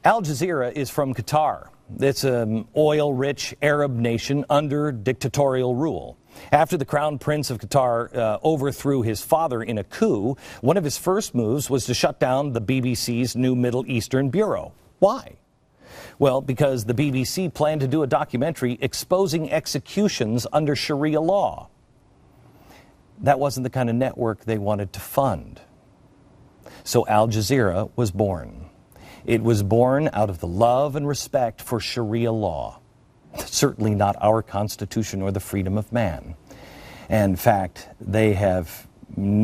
Al Jazeera is from Qatar. It's an oil-rich Arab nation under dictatorial rule. After the Crown Prince of Qatar overthrew his father in a coup, one of his first moves was to shut down the BBC's new Middle Eastern bureau. Why? Well, because the BBC planned to do a documentary exposing executions under Sharia law. That wasn't the kind of network they wanted to fund. So Al Jazeera was born. It was born out of the love and respect for Sharia law. Certainly not our Constitution or the freedom of man. And in fact, they have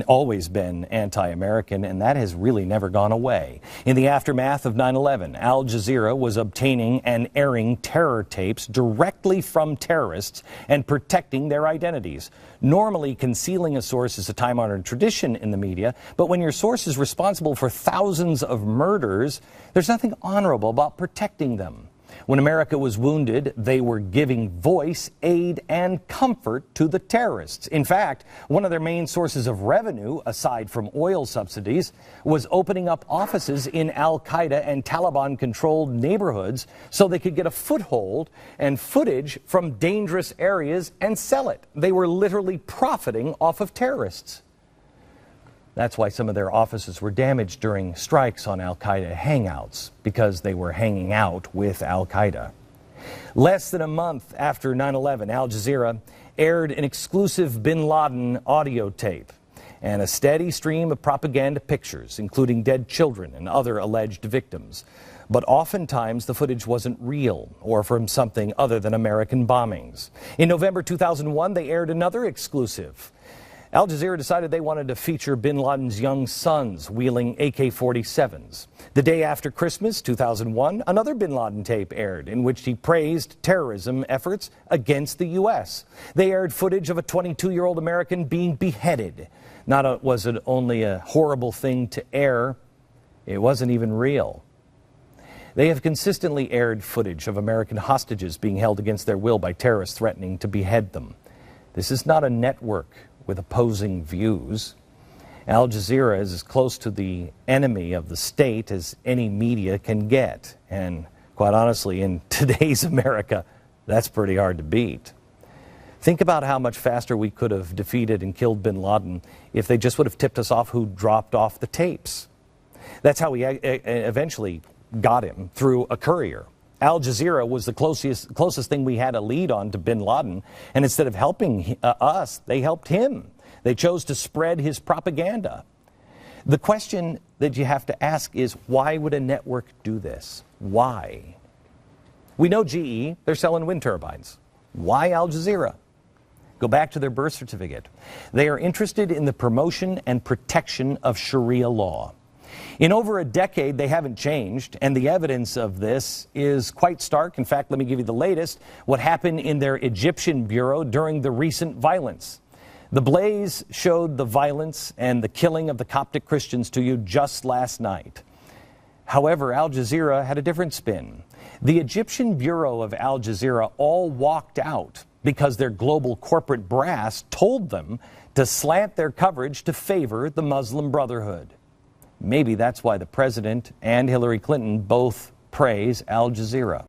always been anti-American, and that has really never gone away. In the aftermath of 9/11, Al Jazeera was obtaining and airing terror tapes directly from terrorists and protecting their identities. Normally, concealing a source is a time-honored tradition in the media, but when your source is responsible for thousands of murders, there's nothing honorable about protecting them. When America was wounded, they were giving voice, aid, and comfort to the terrorists. In fact, one of their main sources of revenue, aside from oil subsidies, was opening up offices in Al-Qaeda and Taliban-controlled neighborhoods so they could get a foothold and footage from dangerous areas and sell it. They were literally profiting off of terrorists. That's why some of their offices were damaged during strikes on Al-Qaeda hangouts, because they were hanging out with Al-Qaeda. Less than a month after 9/11, Al Jazeera aired an exclusive bin Laden audio tape and a steady stream of propaganda pictures, including dead children and other alleged victims. But oftentimes the footage wasn't real or from something other than American bombings. In November 2001, they aired another exclusive. Al Jazeera decided they wanted to feature bin Laden's young sons wielding AK-47s. The day after Christmas, 2001, another bin Laden tape aired in which he praised terrorism efforts against the U.S. They aired footage of a 22-year-old American being beheaded. Was it only a horrible thing to air, it wasn't even real. They have consistently aired footage of American hostages being held against their will by terrorists threatening to behead them. This is not a network with opposing views. Al Jazeera is as close to the enemy of the state as any media can get. And quite honestly, in today's America, that's pretty hard to beat. Think about how much faster we could have defeated and killed bin Laden if they just would have tipped us off who dropped off the tapes. That's how we eventually got him, through a courier. Al Jazeera was the closest thing we had a lead on to bin Laden, and instead of helping us, they helped him. They chose to spread his propaganda. The question that you have to ask is, why would a network do this? Why? We know GE, they're selling wind turbines. Why Al Jazeera? Go back to their birth certificate. They are interested in the promotion and protection of Sharia law. In over a decade, they haven't changed, and the evidence of this is quite stark. In fact, let me give you the latest, what happened in their Egyptian bureau during the recent violence. TheBlaze showed the violence and the killing of the Coptic Christians to you just last night. However, Al Jazeera had a different spin. The Egyptian bureau of Al Jazeera all walked out because their global corporate brass told them to slant their coverage to favor the Muslim Brotherhood. Maybe that's why the president and Hillary Clinton both praise Al Jazeera.